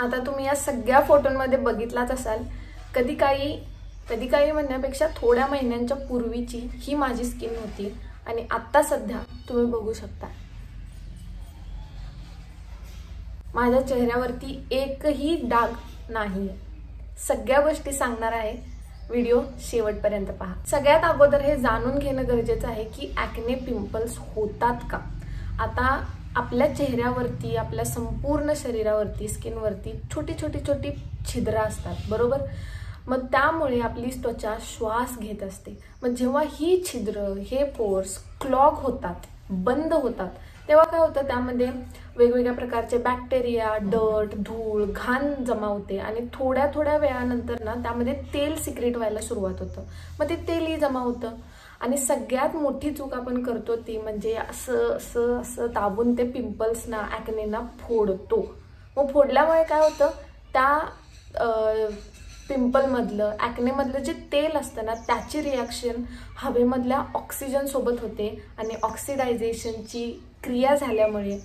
आता तुम्ही या सगळ्या फोटोंमध्ये बघितलाच असाल, कधी काही म्हणण्यापेक्षा थोड्या महिन्यांच्या पूर्वीची ही माझी स्किन होती आणि आता सध्या तुम्ही बघू शकता माझ्या चेहऱ्यावरती एकही डाग नाही। सगळ्या गोष्टी सांगणार आहे, व्हिडिओ शेवटपर्यंत पहा। सगळ्यात अगोदर हे जाणून घेणं गरजेचं आहे की ॲक्ने पिंपल्स होतात का। आता आपल्या चेहऱ्यावरती, आपल्या संपूर्ण शरीरावरती, स्किनवरती छोटी छोटी छिद्र असतात, बरोबर। मग त्यामुळे आपली त्वचा श्वास घेत असते। मग जेव्हा ही छिद्र, हे पोर्स क्लॉग होतात, बंद होतात, तेव्हा काय होतं, त्यामध्ये वेगवेगळ्या प्रकारचे बॅक्टेरिया, डर्ट, धूळ, घाण जमा होते आणि थोड्या वेळानंतर ना त्यामध्ये तेल सिक्रेट व्हायला सुरुवात होतं। मग ते तेलही जमा होतं आणि सगळ्यात मोठी चूक आपण करतो ती म्हणजे असं दाबून ते पिंपल्स ना, ॲक्नेना फोडतो। मग फोडल्यामुळे काय होतं, त्या पिंपलमधलं, ॲक्नेमधलं जे तेल असतं ना, त्याची रिॲक्शन हवेमधल्या ऑक्सिजन सोबत होते आणि ऑक्सिडायझेशनची क्रिया झाल्यामुळे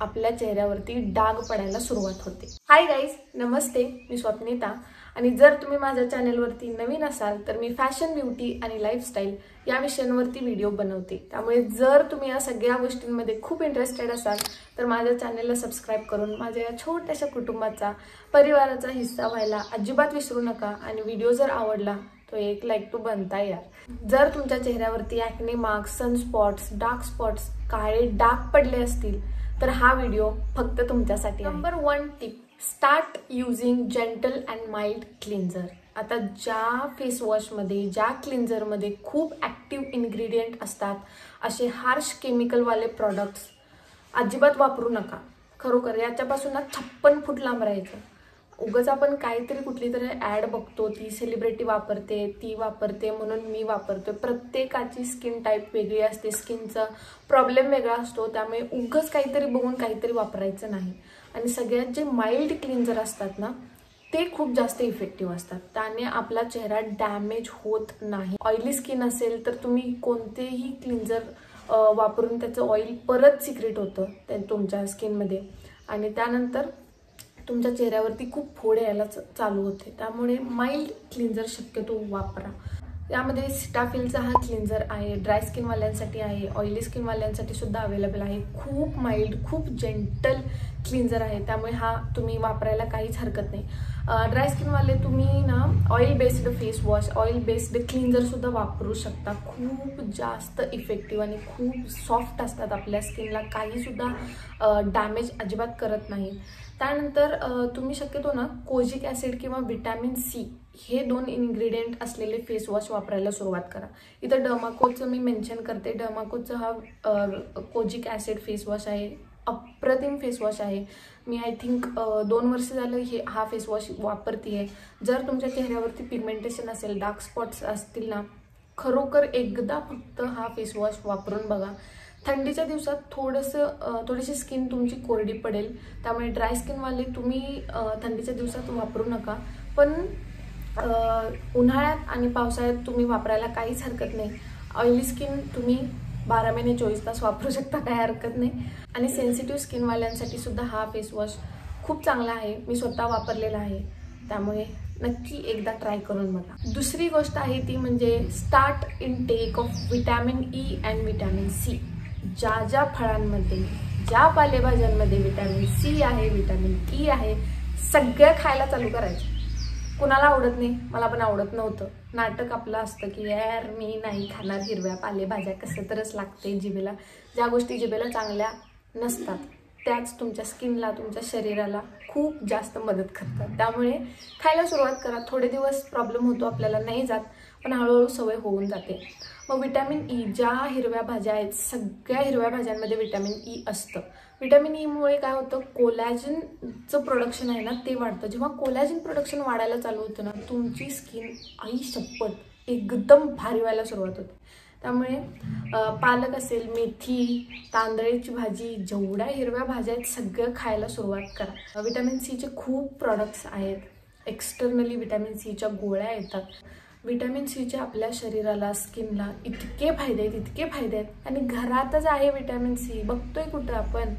आपल्या चेहऱ्यावरती डाग पडायला सुरुवात होते। हाय गाईज, नमस्ते, मी स्वप्निता आणि जर तुम्ही माझ्या चॅनलवरती नवीन असाल तर मी फॅशन, ब्युटी आणि लाईफस्टाईल या विषयांवरती व्हिडिओ बनवते। त्यामुळे जर तुम्ही या सगळ्या गोष्टींमध्ये खूप इंटरेस्टेड असाल तर माझ्या चॅनलला सबस्क्राईब करून माझ्या या छोट्याशा कुटुंबाचा, परिवाराचा हिस्सा व्हायला अजिबात विसरू नका आणि व्हिडिओ जर आवडला तो एक लाईक तो बनता यार। जर तुमच्या चेहऱ्यावरती acne marks, sunspots, dark spots, काळे डाग पडले असतील तर हा व्हिडिओ फक्त तुमच्यासाठी आहे। Number 1 tip, start using gentle and mild cleanser. आता ज्या फेस वॉशमध्ये, ज्या क्लिन्झरमध्ये खूप ॲक्टिव्ह इन्ग्रेडियंट असतात, असे हार्श केमिकलवाले प्रॉडक्ट्स अजिबात वापरू नका। खरोखर याच्यापासून ना 56 फूट लांब राहायचं। उगाच आपण काहीतरी कुठली तरी ॲड बघतो, ती सेलिब्रिटी वापरते, ती वापरते म्हणून मी वापरतो। प्रत्येकाची स्किन टाईप वेगळी असते, स्किनचा प्रॉब्लेम वेगळा असतो, त्यामुळे उगाच काहीतरी बघून काहीतरी वापरायचं नाही। आणि सगळ्यात जे माइल्ड क्लिन्झर असतात ना, ते खूप जास्त इफेक्टिव्ह असतात, त्याने आपला चेहरा डॅमेज होत नाही। ऑइली स्किन असेल तर तुम्ही कोणतेही क्लिन्झर वापरून त्याचं ऑइल परत सिक्रेट होतं तुमच्या स्किनमध्ये आणि त्यानंतर तुमच्या चेहऱ्यावरती खूप फोड यायला चालू होते। त्यामुळे माइल्ड क्लिन्झर शक्यतो वापरा। यामध्ये सिटाफिलचा हा क्लिन्झर आहे, ड्राय स्किनवाल्यांसाठी आहे, ऑइली स्किनवाल्यांसाठी सुद्धा अवेलेबल आहे। खूप माइल्ड, खूप जेंटल क्लिन्झर आहे, त्यामुळे हा तुम्ही वापरायला काहीच हरकत नाही। ड्राय स्किनवाले तुम्ही ना oil based face wash, oil based cleanser सुद्धा वापरू शकता। खूप जास्त इफेक्टिव्ह आणि खूप सॉफ्ट असतात, आपल्या स्किनला काही सुद्धा डॅमेज अजिबात करत नाही। त्यानंतर तुम्ही शक्यतो ना कोजिक ॲसिड किंवा विटॅमिन सी हे 2 इन्ग्रेडियंट असलेले फेस वॉश वापरायला सुरुवात करा। इथं डर्माकोचं मी मेन्शन करते, डर्माकोचं हा कोजिक ॲसिड फेस वॉश आहे, अप्रतिम फेस वॉश आहे। मी आय थिंक 2 वर्ष झालं हा फेस वॉश वापरते आहे। जर तुमच्या चेहऱ्यावरती पिगमेंटेशन असेल, डार्क स्पॉट्स असतील ना, खरोखर एकदा फक्त हा फेस वॉश वापरून बघा। थंडीच्या दिवसात थोडीशी स्किन तुमची कोरडी पडेल, त्यामुळे ड्राय स्किनवाले तुम्ही थंडीच्या दिवसात वापरू नका, पण उन्हाळ्यात आणि पावसाळ्यात तुम्ही वापरायला काहीच हरकत नाही। ऑइली स्किन तुम्ही 12 महिने 24 तास वापरू शकता, काही हरकत नाही। आणि सेन्सिटिव्ह स्किनवाल्यांसाठी सुद्धा हा फेस वॉश खूप चांगला आहे, मी स्वतः वापरलेला आहे, त्यामुळे नक्की एकदा ट्राय करून बघा। दुसरी गोष्ट आहे ती म्हणजे start intake of vitamin E and vitamin C. ज्या फळांमध्ये, ज्या पालेभाज्यांमध्ये विटॅमिन सी आहे, विटॅमिन ई आहे, सगळं खायला चालू करायचं। कुणाला आवडत नाही, मला पण आवडत नव्हतं। नाटक आपलं असतं की यार मी नाही खाणार हिरव्या पालेभाज्या, कसं तरच लागते जिभेला। ज्या गोष्टी जिभेला चांगल्या नसतात त्याच तुमच्या स्किनला, तुमच्या शरीराला खूप जास्त मदत करतात, त्यामुळे खायला सुरुवात करा। थोडे दिवस प्रॉब्लेम होतो, आपल्याला नाही जात, पण हळूहळू सवय होऊन जाते। मग विटॅमिन ई, ज्या हिरव्या भाज्या आहेत, सगळ्या हिरव्या भाज्यांमध्ये विटॅमिन ई असतं। विटॅमिन ईमुळे काय होतं, कोलॅजनचं प्रोडक्शन आहे ना ते वाढतं। जेव्हा कोलॅजन प्रोडक्शन वाढायला चालू होतं ना, तुमची स्किन आई शपथ एकदम भारी व्हायला सुरुवात होते। त्यामुळे पालक असेल, मेथी, तांदळाची भाजी, जेवढ्या हिरव्या भाज्या आहेत सगळं खायला सुरुवात करा। विटॅमिन सीचे खूप प्रॉडक्ट्स आहेत, एक्सटर्नली विटॅमिन सीच्या गोळ्या येतात। विटॅमिन सीचे आपल्या शरीराला, स्किनला इतके फायदे आहेत, इतके फायदे आहेत, आणि घरातच आहे विटॅमिन सी। बघतोय कुठं आपण,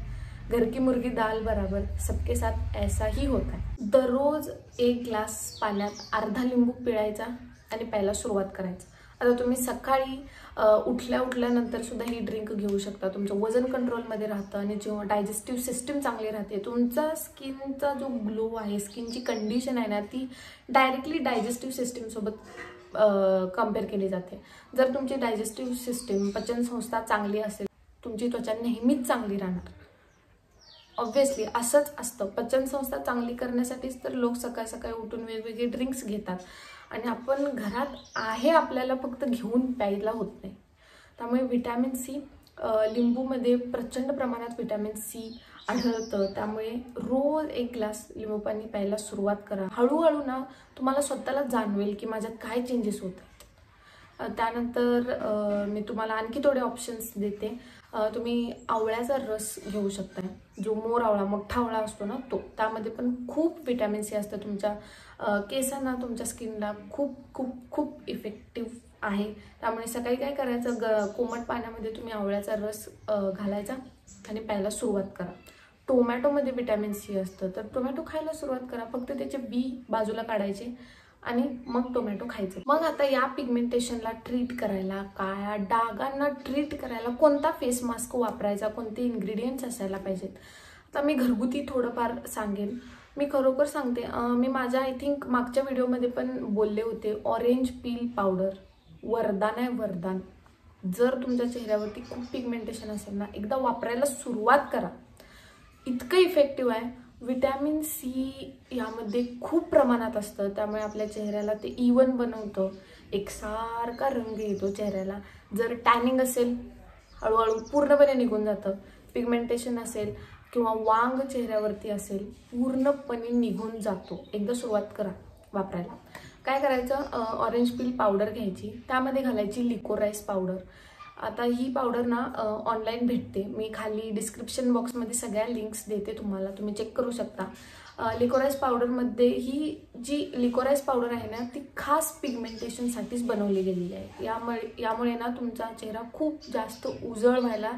घर की मुर्गी दाल बराबर सबके साथ ऐसा ही होता है। दररोज 1 ग्लास पाण्यात अर्धा लिंबू पिळायचा आणि प्यायला सुरुवात करायचं। आता तुम्ही सकाळी उठल्यानंतर सुद्धा ही ड्रिंक घेऊ शकता। तुमचं वजन कंट्रोलमध्ये राहतं आणि जेव्हा डायजेस्टिव्ह सिस्टीम चांगली राहते, तुमचा स्किनचा जो ग्लो आहे, स्किनची कंडिशन आहे ना, ती डायरेक्टली डायजेस्टिव्ह सिस्टीम सोबत कंपेअर केली जाते। जर तुमची डायजेस्टिव्ह सिस्टीम पचनसंस्था चांगली असेल, तुमची त्वचा नेहमीच चांगली राहणार। ऑब्व्हियसली असंच असतं, पचनसंस्था चांगली करण्यासाठीच तर लोक सकाळ सकाळी उठून वेगवेगळे ड्रिंक्स घेतात आणि आपण घरात आहे आपल्याला फक्त घेऊन प्यायला होत नाही। त्यामुळे व्हिटॅमिन सी, लिंबूमध्ये प्रचंड प्रमाणात व्हिटॅमिन सी आढळतं। त्यामुळे रोज 1 ग्लास लिंबू पाणी प्यायला सुरुवात करा। हळूहळू ना तुम्हाला स्वतःला जाणवेल की माझ्यात काय चेंजेस होत आहेत। त्यानंतर मी तुम्हाला आणखी थोडे ऑप्शन्स देते। तुम्ही आवळ्याचा रस घेऊ शकता, जो मोर आवळा, मोठा आवळा असतो ना तो, त्यामध्ये पण खूप व्हिटॅमिन सी असतं। तुमच्या केसांना, तुमच्या स्किनला खूप खूप खूप इफेक्टिव्ह आहे। त्यामुळे सकाळी काय करायचं, कोमट पाण्यामध्ये तुम्ही आवळ्याचा रस घालायचा आणि प्यायला सुरुवात करा। टोमॅटोमध्ये व्हिटॅमिन सी असतं, तर टोमॅटो खायला सुरुवात करा। फक्त त्याचे बी बाजूला काढायचे आणि मग टोमॅटो खायचं। मग आता या पिगमेंटेशनला ट्रीट करायला, काळ्या डागांना ट्रीट करायला कोणता फेस मास्क वापरायचा, कोणते इन्ग्रेडियंट्स असायला पाहिजेत, आता मी घरगुती थोडंफार सांगेन। मी खरोखर सांगते, मी माझ्या आय थिंक मागच्या व्हिडिओमध्ये पण बोलले होते, ऑरेंज पील पावडर वरदान आहे, वरदान। जर तुमच्या चेहऱ्यावरती खूप पिगमेंटेशन असेल ना, एकदा वापरायला सुरुवात करा, इतकं इफेक्टिव्ह आहे। व्हिटॅमिन सी यामध्ये खूप प्रमाणात असतं, त्यामुळे आपल्या चेहऱ्याला ते इवन बनवतं, एकसारखा रंग येतो चेहऱ्याला। जर टॅनिंग असेल हळूहळू पूर्णपणे निघून जातं, पिगमेंटेशन असेल किंवा वांग चेहऱ्यावरती असेल पूर्णपणे निघून जातो। एकदा सुरुवात करा वापरायला। काय करायचं, ऑरेंज पील पावडर घ्यायची, त्यामध्ये घालायची लिकोराइस पावडर। आता ही पावडर ना ऑनलाईन भेटते, मी खाली डिस्क्रिप्शन बॉक्समध्ये सगळ्या लिंक्स देते तुम्हाला, तुम्ही चेक करू शकता। लिकोराइस पावडरमध्ये ही जी लिकोराइस पावडर आहे ना, ती खास पिगमेंटेशनसाठीच बनवली गेलेली आहे। यामुळे ना तुमचा चेहरा खूप जास्त उजळ व्हायला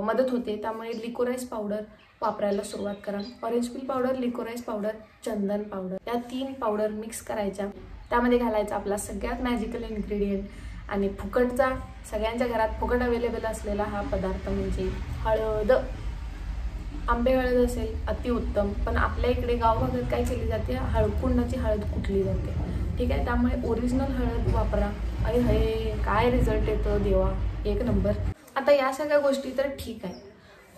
मदत होते। त्यामुळे लिकोराइस पावडर वापरायला सुरुवात करा। Orange peel powder, liquorice powder, चंदन पावडर, या 3 पावडर मिक्स करायच्या, त्यामध्ये घालायचा आपला सगळ्यात मॅजिकल इन्ग्रेडियंट आणि फुकटचा, सगळ्यांच्या घरात फुकट अवेलेबल असलेला हा पदार्थ म्हणजे हळद। आंबे हळद असेल अतिउत्तम, पण आपल्या इकडे गावभागात काय केली जाते, हळकुंडाची हळद कुटली जाते, ठीक आहे। त्यामुळे ओरिजिनल हळद वापरा आणि हे काय रिझल्ट येतो देवा, 1 नंबर। आता या सगळ्या गोष्टी तर ठीक आहे,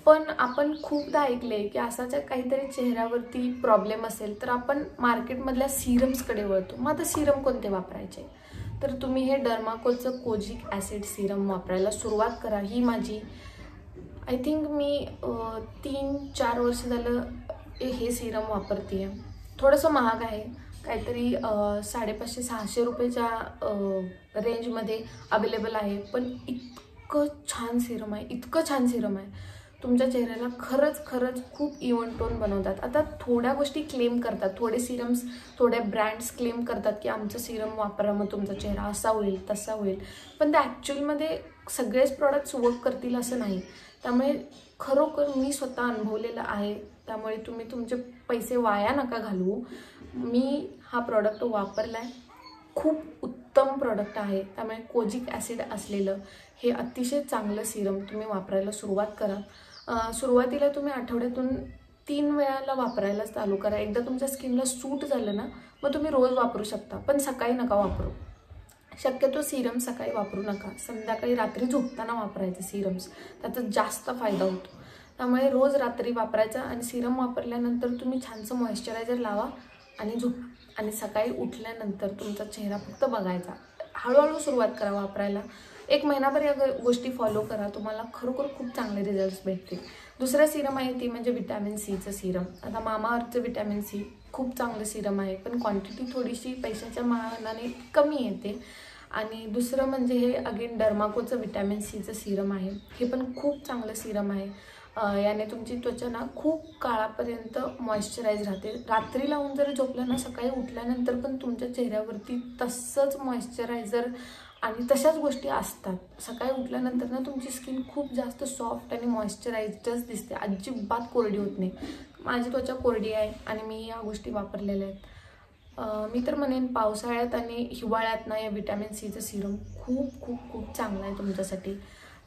पण आपण खूपदा ऐकले की असाच काहीतरी चेहऱ्यावरती प्रॉब्लेम असेल तर आपण मार्केटमधल्या सिरम्सकडे वळतो। मग आता सिरम कोणते वापरायचे, तर तुम्ही हे डर्माकोलचं कोजिक ॲसिड सिरम वापरायला सुरुवात करा। ही माझी आय थिंक मी 3-4 वर्ष झालं हे सिरम वापरते आहे। थोडंसं महाग आहे, काहीतरी 550-600 रुपयाच्या रेंजमध्ये अवेलेबल आहे, पण इतकं छान सिरम आहे, इतकं छान सिरम आहे, तुमच्या चेहऱ्याला खरंच खूप इवन टोन बनवतात। आता थोड्या गोष्टी क्लेम करतात, थोडे सिरम्स, थोड्या ब्रँड्स क्लेम करतात की आमचं सिरम वापरा मग तुमचा चेहरा असा होईल तसा होईल, पण ते ॲक्च्युअलमध्ये सगळेच प्रॉडक्ट्स वर्क करतील असं नाही। त्यामुळे खरोखर मी स्वतः अनुभवलेलं आहे, त्यामुळे तुम्ही तुमचे पैसे वाया नका घालवू। मी हा प्रॉडक्ट वापरला आहे, खूप उत्तम प्रॉडक्ट आहे। त्यामुळे कोजिक ॲसिड असलेलं हे अतिशय चांगलं सिरम तुम्ही वापरायला सुरुवात करा। सुरुवातीला तुम्ही आठवड्यातून 3 वेळाला वापरायला चालू करा। एकदा तुमच्या स्किनला सूट झालं ना, मग तुम्ही रोज वापरू शकता, पण सकाळी नका वापरू। शक्यतो सिरम सकाळी वापरू नका, संध्याकाळी रात्री झोपताना वापरायचे सिरम्स, त्याचा जास्त फायदा होतो। त्यामुळे रोज रात्री वापरायचा आणि सिरम वापरल्यानंतर तुम्ही छानसं मॉइश्चरायझर लावा आणि झोप, आणि सकाळी उठल्यानंतर तुमचा चेहरा फक्त बघायचा। हळूहळू सुरुवात करा वापरायला, 1 महिनाभर या गोष्टी फॉलो करा, तुम्हाला खरोखर खूप चांगले रिझल्ट्स भेटतील। दुसरं सिरम आहे ती म्हणजे व्हिटॅमिन सीचं सिरम। आता मामाअर्थचं व्हिटॅमिन सी खूप चांगलं सिरम आहे, पण क्वांटिटी थोडीशी पैशाच्या मानाने कमी येते। आणि दुसरं म्हणजे हे अगेन डर्माकोचं व्हिटॅमिन सीचं सिरम आहे, हे पण खूप चांगलं सिरम आहे। याने तुमची त्वचा ना खूप काळापर्यंत मॉइश्चराइज राहते। रात्री लावून जर झोपलं ना, सकाळी उठल्यानंतर पण तुमच्या चेहऱ्यावरती तसंच मॉइश्चरायझर आणि तशाच गोष्टी असतात. सकाळी उठल्यानंतर ना तुमची स्किन खूप जास्त सॉफ्ट आणि मॉइश्चरायझर्स दिसते, अजिबात कोरडी होत नाही. माझी त्वचा कोरडी आहे आणि मी या गोष्टी वापरलेल्या आहेत. मी तर म्हणेन पावसाळ्यात आणि हिवाळ्यात ना या व्हिटॅमिन सीचं सिरम खूप खूप खूप चांगलं आहे तुमच्यासाठी.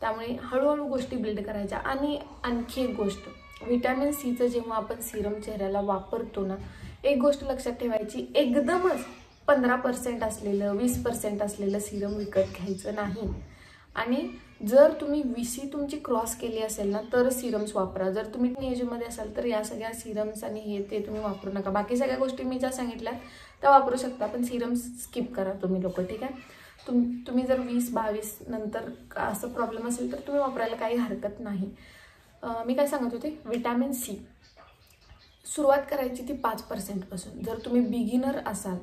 त्यामुळे हळूहळू गोष्टी बिल्ड करायच्या. आणि आणखी एक गोष्ट, व्हिटॅमिन सीचं जेव्हा आपण सिरम चेहऱ्याला वापरतो ना, एक गोष्ट लक्षात ठेवायची, एकदमच 15% असलेलं 20% असलेलं सिरम विकत घ्यायचं नाही. आणि जर तुम्ही 20 तुमची क्रॉस केली असेल ना तर सिरम्स वापरा. जर तुम्ही एजमध्ये असाल तर या सगळ्या सिरम्स आणि हे ते तुम्ही वापरू नका. बाकी सगळ्या गोष्टी मी ज्या सांगितल्या त्या वापरू शकता, पण सिरम्स स्किप करा तुम्ही लोक, ठीक आहे. तुम्ही जर 20-22 नंतर असं प्रॉब्लेम असेल तर तुम्ही वापरायला काही हरकत नाही. मी काय सांगत होते, व्हिटॅमिन सी सुरुवात करायची ती 5% पासून. जर तुम्ही बिगिनर असाल,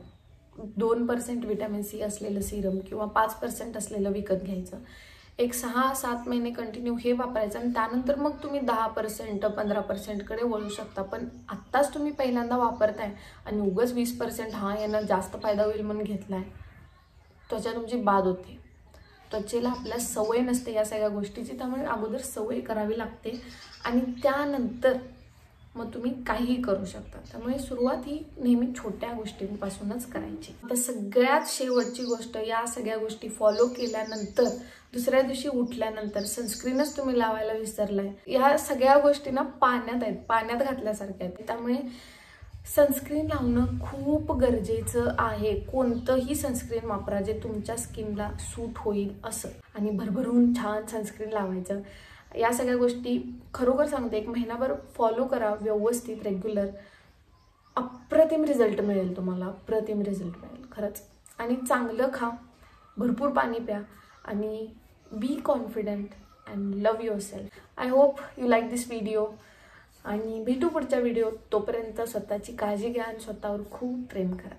2% व्हिटॅमिन सी असलेलं सिरम किंवा 5% असलेलं विकत घ्यायचं. एक 6-7 महिने कंटिन्यू हे वापरायचं आणि त्यानंतर मग तुम्ही 10% 15% कडे वळू शकता. पण आत्ताच तुम्ही पहिल्यांदा वापरताय आणि उगाच 20% यानं जास्त फायदा होईल म्हणून घेतलाय, त्वचा तुमची बाद होते. त्वचेला आपल्या सवय नसते या सगळ्या गोष्टीची, त्यामुळे अगोदर सवय करावी लागते आणि त्यानंतर मग तुम्ही काहीही करू शकता. त्यामुळे सुरुवात ही नेहमी छोट्या गोष्टींपासूनच करायची. तर सगळ्यात शेवटची गोष्ट, या सगळ्या गोष्टी फॉलो केल्यानंतर दुसऱ्या दिवशी उठल्यानंतर सनस्क्रीनच तुम्ही लावायला विसरलाय, या सगळ्या गोष्टी ना पाण्यात आहेत, पाण्यात घातल्यासारख्या आहेत. त्यामुळे सनस्क्रीन लावणं खूप गरजेचं आहे. कोणतंही सनस्क्रीन वापरा जे तुमच्या स्किनला सूट होईल असं, आणि भरभरून छान सनस्क्रीन लावायचं. या सगळ्या गोष्टी खरोखर सांगते, 1 महिनाभर फॉलो करा व्यवस्थित, रेग्युलर. अप्रतिम रिझल्ट मिळेल तुम्हाला, अप्रतिम रिझल्ट मिळेल खरंच. आणि चांगलं खा, भरपूर पाणी प्या आणि be confident and love yourself. I hope you like this video आणि भेटू पुढच्या व्हिडिओत. तोपर्यंत स्वतःची काळजी घ्या आणि स्वतःवर खूप प्रेम करा.